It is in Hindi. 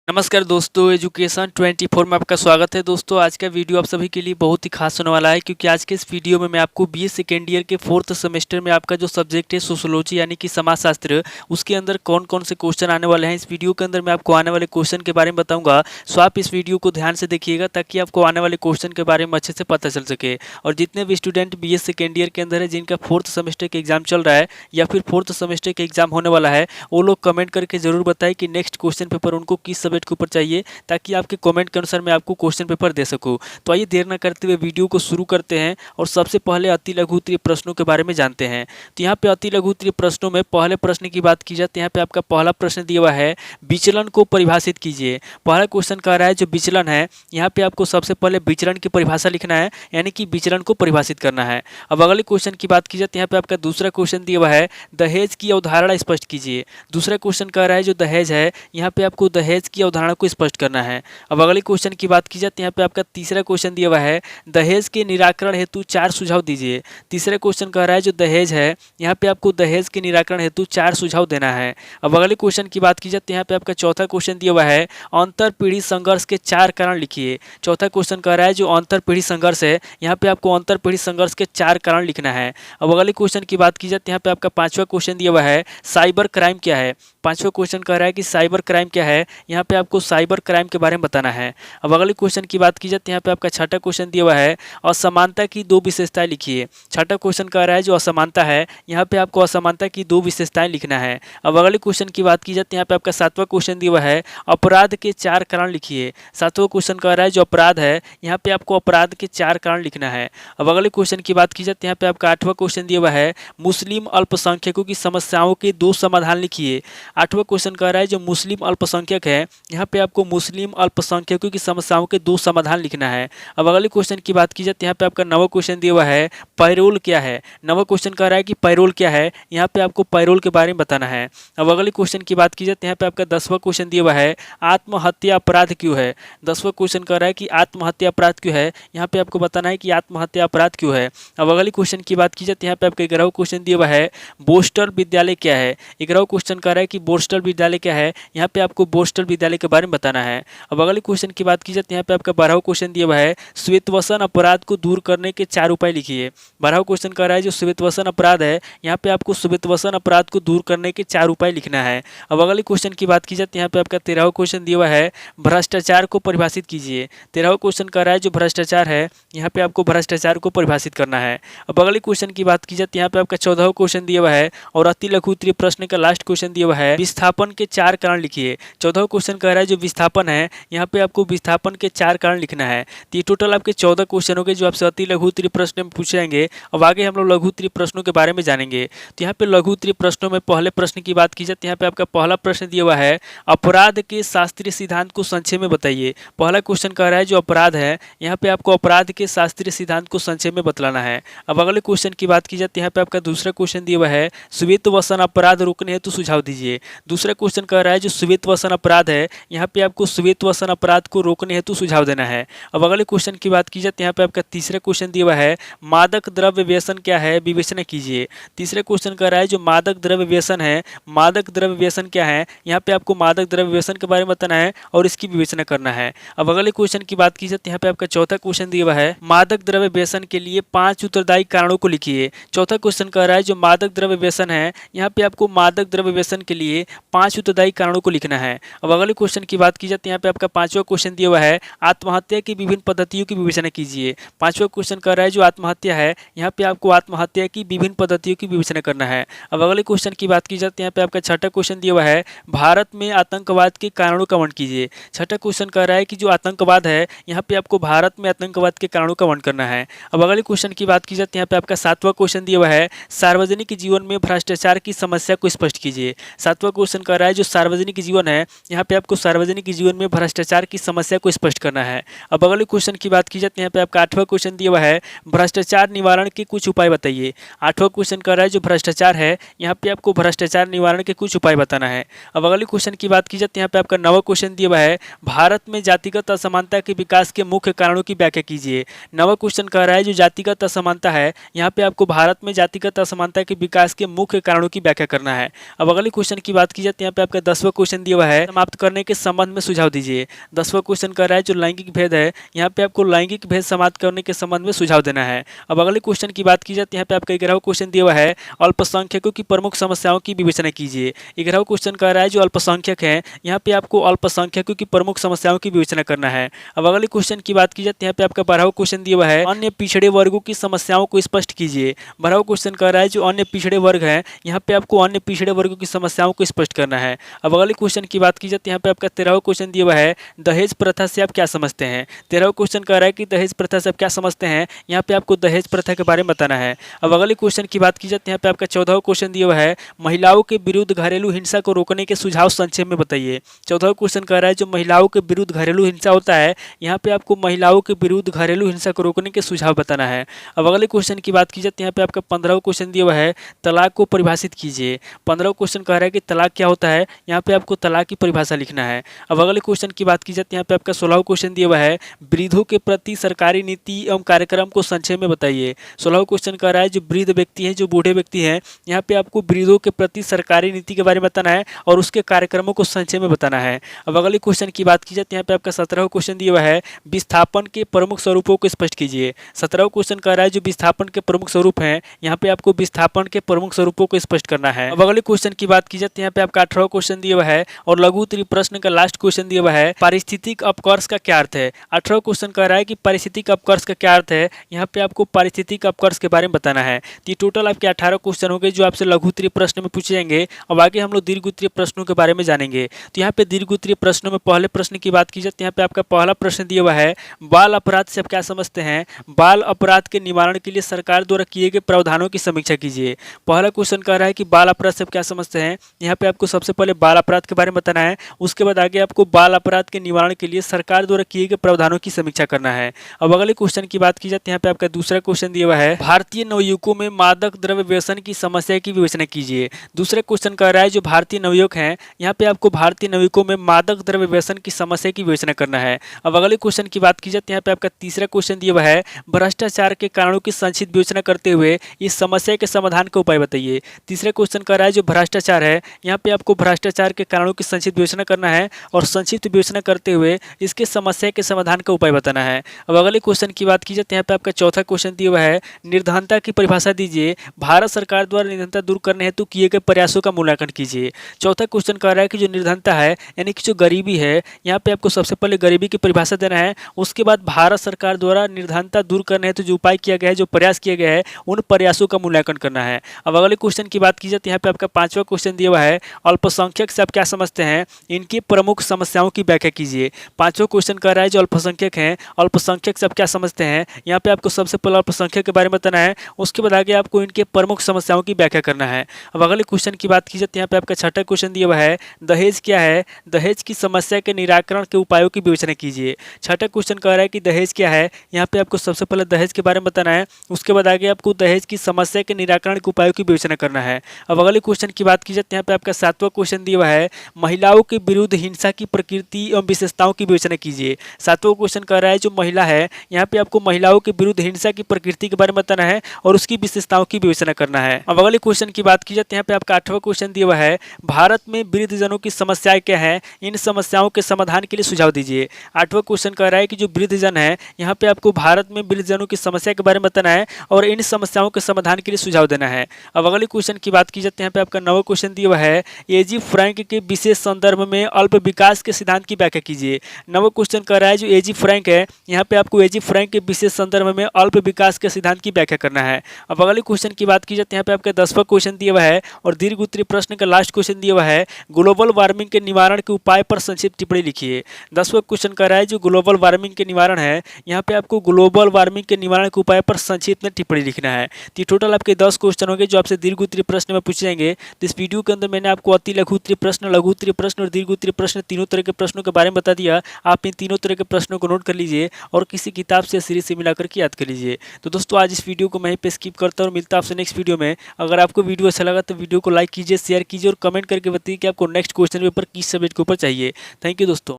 नमस्कार दोस्तों, एजुकेशन 24 में आपका स्वागत है। दोस्तों, आज का वीडियो आप सभी के लिए बहुत ही खास होने वाला है, क्योंकि आज के इस वीडियो में मैं आपको बीए सेकेंड ईयर के 4th सेमेस्टर में आपका जो सब्जेक्ट है सोशियोलॉजी यानी कि समाजशास्त्र, उसके अंदर कौन कौन से क्वेश्चन आने वाले हैं। इस वीडियो के अंदर मैं आपको आने वाले क्वेश्चन के बारे में बताऊंगा। सो आप इस वीडियो को ध्यान से देखिएगा ताकि आपको आने वाले क्वेश्चन के बारे में अच्छे से पता चल सके। और जितने भी स्टूडेंट बीए सेकेंड ईयर के अंदर है, जिनका 4th सेमेस्टर के एग्जाम चल रहा है या फिर 4th सेमेस्टर के एग्जाम होने वाला है, वो लोग कमेंट करके जरूर बताएं कि नेक्स्ट क्वेश्चन पेपर उनको किस सब्जेक्ट के ऊपर चाहिए, ताकि आपके कमेंट के अनुसार मैं आपको क्वेश्चन पेपर दे सकूं। तो आइए देर न करते हुए वीडियो को शुरू करते हैं और सबसे पहले अति लघु उत्तरीय प्रश्नों के बारे में जानते हैं। तो यहाँ पे अति लघु उत्तरीय प्रश्नों में पहले प्रश्न की बात की जाए तो यहाँ पे आपका पहला प्रश्न दिया हुआ है, विचलन को परिभाषित कीजिए। पहला क्वेश्चन कह रहा है जो विचलन है, यहाँ पे आपको सबसे पहले विचलन की परिभाषा लिखना है, यानी कि विचलन को परिभाषित करना है। अब अगले क्वेश्चन की बात की जाए तो यहाँ पे आपका दूसरा क्वेश्चन दिया हुआ है, दहेज की अवधारणा स्पष्ट कीजिए। दूसरा क्वेश्चन कह रहा है जो दहेज है, यहाँ पे आपको दहेज की अवधारणा को स्पष्ट करना है। अब अगले क्वेश्चन की बात की जाए तो यहाँ पे आपका तीसरा क्वेश्चन दिया हुआ है, दहेज के निराकरण हेतु 4 सुझाव दीजिए। तीसरा क्वेश्चन कह रहा है जो दहेज है, यहाँ पे आपको दहेज के निराकरण हेतु 4 सुझाव देना है। अब अगले क्वेश्चन की बात की जाए तो यहाँ पे आपका चौथा क्वेश्चन दिया हुआ है, अंतर पीढ़ी संघर्ष के 4 कारण लिखिए। चौथा क्वेश्चन कह रहा है जो अंतर पीढ़ी संघर्ष है, यहाँ पे आपको अंतर पीढ़ी संघर्ष के 4 कारण लिखना है। अब अगले क्वेश्चन की बात की जाए तो यहाँ पे आपका पांचवा क्वेश्चन दिया हुआ है, साइबर क्राइम क्या है। पांचवा क्वेश्चन कह रहा है कि साइबर क्राइम क्या है, यहाँ पे आपको साइबर क्राइम के बारे में बताना है। अब अगले क्वेश्चन की बात की जाए तो यहाँ पे आपका छठा क्वेश्चन दिया हुआ है, असमानता की 2 विशेषताएं लिखिए। छठा क्वेश्चन कह रहा है जो असमानता है, यहाँ पे आपको असमानता की 2 विशेषताएं लिखना है। अब अगले क्वेश्चन की बात की जाए तो यहाँ पे आपका सातवां क्वेश्चन दिया हुआ है, अपराध के 4 कारण लिखिए। सातवां क्वेश्चन कह रहा है जो अपराध है, यहाँ पे आपको अपराध के 4 कारण लिखना है। अब अगले क्वेश्चन की बात की जाए तो यहाँ पे आपका आठवां क्वेश्चन दिया हुआ है, मुस्लिम अल्पसंख्यकों की समस्याओं के 2 समाधान लिखिए। आठवां क्वेश्चन कह रहा है जो मुस्लिम अल्पसंख्यक है, यहाँ पे आपको मुस्लिम अल्पसंख्यकों की समस्याओं के 2 समाधान लिखना है। अब अगले क्वेश्चन की बात की जाए तो यहाँ पे आपका नवा क्वेश्चन दिया हुआ है, पैरोल क्या है। नवा क्वेश्चन कह रहा है कि पैरोल क्या है, यहाँ पे आपको पैरोल के बारे में बताना है। अब अगले क्वेश्चन की बात की जाए तो यहाँ पे आपका 10वां क्वेश्चन दिया हुआ है, आत्महत्या अपराध क्यों है। 10वां क्वेश्चन कह रहा है कि आत्महत्या अपराध क्यों है, यहाँ पे आपको बताना है कि आत्महत्या अपराध क्यों है। अब अगले क्वेश्चन की बात की जाए तो यहाँ पे आपका 11वां क्वेश्चन दिया हुआ है, बोस्टल विद्यालय क्या है। 11वां क्वेश्चन कह रहा है कि बोस्टल विद्यालय क्या है, यहाँ पे आपको बोस्टल विद्यालय के बारे में बताना है। अब अगले क्वेश्चन की बात की जाए तो यहाँ पे आपका 12वां क्वेश्चन दिया हुआ है, श्वेतवसन अपराध को दूर करने के 4 उपाय लिखिए। 12वां क्वेश्चन कह रहा है जो श्वेतवसन अपराध है, यहाँ पे आपको श्वेतवसन अपराध को दूर करने के 4 उपाय लिखना है। अब अगले क्वेश्चन की बात की जाए तो यहाँ पे आपका 13वां क्वेश्चन दिया हुआ है, भ्रष्टाचार को परिभाषित कीजिए। 13वां क्वेश्चन कह रहा है जो भ्रष्टाचार है, यहाँ पे आपको भ्रष्टाचार को परिभाषित करना है। अब अगले क्वेश्चन की बात की जाए तो यहाँ पे आपका 14वां क्वेश्चन दिया हुआ है और अति लघु उत्तरीय प्रश्न का लास्ट क्वेश्चन दिया हुआ है, विस्थापन के 4 कारण लिखिए। 14वां क्वेश्चन कह रहा है जो विस्थापन है, यहाँ पे आपको विस्थापन के 4 कारण लिखना है। तो ये टोटल आपके 14 क्वेश्चन हो गए जो आपसे अति लघु उत्तरीय प्रश्न में पूछे जाएंगे। अब आगे हम लोग लघु उत्तरीय प्रश्नों के बारे में जानेंगे। तो यहाँ पे लघु उत्तरीय प्रश्नों में पहले प्रश्न की बात की जाए तो यहाँ पे आपका पहला प्रश्न दिया हुआ है, अपराध के शास्त्रीय सिद्धांत को संक्षेप में बताइए। पहला क्वेश्चन कह रहा है जो अपराध है, यहाँ पे आपको अपराध के शास्त्रीय सिद्धांत को संक्षेप में बतलाना है। अब अगले क्वेश्चन की बात की जाए तो यहाँ पे आपका दूसरा क्वेश्चन दिया हुआ है, श्वेतवसन अपराध रोकने हेतु सुझाव दीजिए। दूसरा क्वेश्चन कह रहा है जो श्वेतवसन अपराध है, यहाँ पे आपको श्वेतवसन अपराध को रोकने हेतु सुझाव देना है। अब अगले क्वेश्चन की बात की जाए तो यहाँ पे आपका तीसरा क्वेश्चन दिया हुआ है, मादक द्रव्य व्यसन क्या है, विवेचना कीजिए। तीसरा क्वेश्चन कह रहा है जो मादक द्रव्य व्यसन है, मादक द्रव्य व्यसन क्या है, यहाँ पे आपको मादक द्रव्य व्यसन के बारे में बताना है और इसकी विवेचना करना है। अब अगले क्वेश्चन की बात की जाए तो यहाँ पे आपका चौथा क्वेश्चन दिया हुआ है, मादक द्रव्य व्यसन के लिए 5 उत्तरदायी कारणों को लिखिए। चौथा क्वेश्चन कह रहा है जो मादक द्रव्य व्यसन है, यहाँ पे आपको मादक द्रव्य व्यसन के लिए 5 उत्तरदायी कारणों को लिखना है। अब अगले क्वेश्चन की बात की जाए तो यहाँ पे आपका 5वां क्वेश्चन दिया हुआ है, आत्महत्या की विभिन्न पद्धतियों की विवेचना कीजिए। 5वां क्वेश्चन कह रहा है जो आत्महत्या है, यहाँ पे आपको आत्महत्या की विभिन्न पद्धतियों की विवेचना करना है। अब अगले क्वेश्चन की बात की जाए तो यहाँ पे आपका छठा क्वेश्चन दिया हुआ है, भारत में आतंकवाद के कारणों का वर्णन कीजिए। छठा क्वेश्चन कह रहा है कि जो आतंकवाद है, यहाँ पे आपको भारत में आतंकवाद के कारणों का वर्णन करना है। अब अगले क्वेश्चन की बात की जाए तो यहाँ पे आपका 7वां क्वेश्चन दिया हुआ है, सार्वजनिक जीवन में भ्रष्टाचार की समस्या को स्पष्ट कीजिए। 7वां क्वेश्चन कह रहा है जो सार्वजनिक जीवन है, यहाँ पे आपको सार्वजनिक जीवन में भ्रष्टाचार की समस्या को स्पष्ट करना है। अब अगले क्वेश्चन की बात की जाए तो यहाँ पे आपका 8वां क्वेश्चन दिया हुआ है, भ्रष्टाचार निवारण के कुछ उपाय बताइए। 8वां क्वेश्चन कह रहा है जो भ्रष्टाचार है, यहाँ पे आपको भ्रष्टाचार निवारण के कुछ उपाय बताना है। अब अगले क्वेश्चन की बात की जाए तो यहाँ पे आपका 9वां क्वेश्चन दिया हुआ है, भारत में जातिगत असमानता के विकास के मुख्य कारणों की व्याख्या कीजिए। 9वां क्वेश्चन कह रहा है जो जातिगत असमानता है, यहाँ पे आपको भारत में जातिगत असमानता के विकास के मुख्य कारणों की व्याख्या करना है। अब अगले क्वेश्चन की बात की जाती है यहाँ पे आपका 10वां क्वेश्चन दिया हुआ है, समाप्त करने के संबंध में सुझाव दीजिए। 10वां क्वेश्चन कह रहा है जो लैंगिक भेद है, यहाँ पे आपको लैंगिक भेद समाप्त करने के संबंध में सुझाव देना है। अब अगले क्वेश्चन की बात की जाती है यहाँ पे आपका 11वां क्वेश्चन दिया हुआ है, अल्पसंख्यकों की प्रमुख समस्याओं की विवेचना कीजिए। 11वां क्वेश्चन कह रहा है जो अल्पसंख्यक है, यहाँ पे आपको अल्पसंख्यकों की प्रमुख समस्याओं की विवेचना करना है। अब अगले क्वेश्चन की बात की जाती है यहाँ पे आपका 12वां क्वेश्चन दिया हुआ है, अन्य पिछड़े वर्गों की समस्याओं को स्पष्ट कीजिए। 12वां क्वेश्चन कह रहा है जो अन्य पिछड़े वर्ग है, यहाँ पे आपको अन्य पिछड़े वर्गों की समस्याओं को स्पष्ट करना है। अब अगले क्वेश्चन की बात की जाती है यहाँ पे आपका 13वां क्वेश्चन दिया हुआ है, दहेज प्रथा से आप क्या समझते हैं। 13वां क्वेश्चन कह रहा है कि दहेज प्रथा से आप क्या समझते हैं, यहाँ पे आपको दहेज प्रथा के बारे में बताना है। अब अगले क्वेश्चन की बात की जाती है यहाँ पे आपका 14वां क्वेश्चन दिया हुआ है, महिलाओं के विरुद्ध घरेलू हिंसा को रोकने के सुझाव संक्षेप में बताइए। 14वां क्वेश्चन कह रहा है जो महिलाओं के विरुद्ध घरेलू हिंसा होता है, यहाँ पे आपको महिलाओं के विरुद्ध घरेलू हिंसा को रोकने के सुझाव बताना है। अब अगले क्वेश्चन की बात की जाती है यहाँ पे आपका 15वां क्वेश्चन दिया हुआ है, तलाक को परिभाषित कीजिए। 15वां क्वेश्चन कह रहा है कि तलाक क्या होता है, यहाँ पे आपको तलाक की परिभाषा लिखना है। अब अगले क्वेश्चन की बात की जाती है यहाँ पे आपका 16वां क्वेश्चन दिया हुआ है, वृद्धों के प्रति सरकारी नीति एवं कार्यक्रम को संक्षेप में बताइए। 16वां क्वेश्चन कह रहा है जो वृद्ध व्यक्ति है, जो बूढ़े व्यक्ति हैं, यहाँ पे आपको वृद्धों के प्रति सरकारी नीति के बारे में बताना है और उसके कार्यक्रमों को संक्षेप में बताना है। अब अगले क्वेश्चन की बात की जाती है यहाँ पे आपका 17वां क्वेश्चन दिया हुआ है, विस्थापन के प्रमुख स्वरूपों को स्पष्ट कीजिए। 17वां क्वेश्चन कह रहा है जो विस्थापन के प्रमुख स्वरूप हैं, यहाँ पे आपको विस्थापन के प्रमुख स्वरूपों को स्पष्ट करना है। अब अगले क्वेश्चन की बात की जाती है यहाँ पे आपका 18वां क्वेश्चन दिया हुआ है और लघु उत्तरीय प्रश्न का लास्ट क्वेश्चन दिया हुआ है, पारिस्थितिक अपकर्ष का क्या अर्थ है। 18वां क्वेश्चन कह रहा है कि पारिस्थितिक अपकर्ष का क्या अर्थ है, यहाँ पे आपको पारिस्थितिक अपकर्ष के बारे में बताना है। तो ये टोटल आपके 18 क्वेश्चन होंगे जो आपसे लघु उत्तरीय प्रश्न में पूछे जाएंगे। अब आगे हम लोग दीर्घ उत्तरीय प्रश्नों के बारे में जानेंगे। तो यहाँ पे दीर्घ उत्तरीय प्रश्नों में पहले प्रश्न की बात की जाती है यहाँ पे आपका पहला प्रश्न दिया हुआ है, बाल अपराध से आप क्या समझते हैं। बाल अपराध के निवारण के लिए सरकार द्वारा किए गए प्रावधानों की समीक्षा कीजिए। पहला क्वेश्चन कह रहा है कि बाल अपराध से आप क्या समझते हैं, यहाँ पे आपको सबसे पहले बाल अपराध के बारे में बताना है, उसके बाद आगे आपको बाल अपराध के निवारण के लिए सरकार द्वारा किए गए प्रावधानों की समीक्षा करना है। अब अगले क्वेश्चन की बात की जाती है यहाँ पे आपका दूसरा क्वेश्चन दिया हुआ है, भारतीय नवयुवकों में मादक द्रव्य व्यसन की समस्या की विवेचना कीजिए। दूसरा क्वेश्चन कह रहा है जो भारतीय नवयुवक हैं, यहाँ पे आपको भारतीय नवयुवकों में मादक द्रव्य व्यसन की समस्या की विवेचना करना है। अब अगले क्वेश्चन की बात की जाती है यहाँ पे आपका तीसरा क्वेश्चन दिया हुआ है, भ्रष्टाचार के कारणों की संक्षिप्त विवेचना करते हुए इस समस्या के समाधान का उपाय बताइए। तीसरा क्वेश्चन कह रहा है जो भ्रष्टाचार है, यहाँ पे आपको भ्रष्टाचार के कारणों की संक्षिप्त विवेचना करना है और संक्षिप्त विवेचना करते हुए इसके समस्या के समाधान का उपाय बताना है। अब अगले क्वेश्चन की बात की जाती है यहाँ पे आपका चौथा क्वेश्चन दिया हुआ है, निर्धनता की परिभाषा दीजिए। भारत सरकार द्वारा निर्धनता दूर करने हेतु किए गए प्रयासों का मूल्यांकन कीजिए। चौथा क्वेश्चन कह रहा है कि जो निर्धनता है यानी कि जो गरीबी है, यहाँ पे आपको सबसे पहले गरीबी की परिभाषा देना है, उसके बाद भारत सरकार द्वारा निर्धनता दूर करने हेतु जो उपाय किया गया है, जो प्रयास किया गया है, उन प्रयासों का मूल्यांकन करना है। अब अगले क्वेश्चन की बात की जाती है यहाँ पे आपका पांचवा क्वेश्चन दिया हुआ है, अल्पसंख्यक से आप क्या समझते हैं, इनकी प्रमुख समस्याओं की व्याख्या कीजिए। पांचवा क्वेश्चन कह रहा है जो अल्पसंख्यक हैं, अल्पसंख्यक से आप क्या समझते हैं, यहाँ पे आपको सबसे पहले अल्पसंख्यक के बारे में बताना है, उसके बाद आगे आपको इनके प्रमुख समस्याओं की व्याख्या करना है। अब अगले क्वेश्चन की बात की जाती है यहाँ पे आपका छठा क्वेश्चन दिया हुआ है, दहेज क्या है, दहेज की समस्या के निराकरण के उपायों की विवेचना कीजिए। छठा क्वेश्चन कह रहा है कि दहेज क्या है, यहाँ पे आपको सबसे पहले दहेज के बारे में बताना है, उसके बाद आगे आपको दहेज की समस्या के निराकरण के उपायों की विवेचना करना है। अब अगले क्वेश्चन की बात की जाती है यहाँ पे आपका सातवां क्वेश्चन दिया हुआ है, महिलाओं के विरुद्ध हिंसा की प्रकृति एवं विशेषताओं की विवेचना कीजिए। सातवां क्वेश्चन कह रहा है जो महिला है, यहाँ पे आपको महिलाओं के विरुद्ध हिंसा की प्रकृति के बारे में बताना है और उसकी विशेषताओं की विवेचना करना है। अब अगले क्वेश्चन की बात की जाती है यहाँ पे आपका आठवां क्वेश्चन दिया हुआ है, भारत में वृद्धजनों की समस्याएं क्या है, इन समस्याओं के समाधान के लिए सुझाव दीजिए। आठवां क्वेश्चन कह रहा है कि जो वृद्धजन है, यहाँ पे आपको भारत में वृद्धजनों की समस्या के बारे में बताना है और इन समस्याओं के समाधान के लिए सुझाव देना है। अब अगले क्वेश्चन की बात की जाती है यहाँ पे आपका नवा क्वेश्चन दिया हुआ है, एजी फ्रैंक के विशेष संदर्भ में अल्प विकास के सिद्धांत की व्याख्या कीजिए। नवा क्वेश्चन कह रहा है जो एजी फ्रैंक है, यहाँ पे आपको एजी फ्रैंक के विशेष संदर्भ में अल्प विकास के सिद्धांत की व्याख्या करना है। अब अगले क्वेश्चन की बात की जाती है यहाँ पे आपका 10वां क्वेश्चन दिया हुआ है और दीर्घ उत्तरीय प्रश्न का लास्ट क्वेश्चन दिया हुआ है, ग्लोबल वार्मिंग के निवारण के उपाय पर संक्षिप्त टिप्पणी लिखिए। 10वां क्वेश्चन कह रहा है जो ग्लोबल वार्मिंग के निवारण है, यहाँ पे आपको ग्लोबल वार्मिंग के निवारण के उपाय पर संक्षिप्त में टिप्पणी लिखना है। तो टोटल आपके 10 क्वेश्चन होंगे जो आपसे दीर्घ उत्तरीय प्रश्न में पूछे जाएंगे। तो इस वीडियो के अंदर मैंने आपको अति लघु उत्तरीय प्रश्न, लघु उत्तरीय प्रश्न और दीर्घ उत्तरीय प्रश्न तीनों तरह के प्रश्नों के बारे में बता दिया। आप इन तीनों तरह के प्रश्नों को नोट कर लीजिए और किसी किताब से सीरीज से मिलाकर के याद कर लीजिए। तो दोस्तों आज इस वीडियो को मैं पे स्किप करता हूँ और मिलता आपसे नेक्स्ट वीडियो में। अगर आपको वीडियो अच्छा लगा तो वीडियो को लाइक कीजिए, शेयर कीजिए और कमेंट करके बताइए कि आपको नेक्स्ट क्वेश्चन पेपर किस सब्जेक्ट के ऊपर चाहिए। थैंक यू दोस्तों।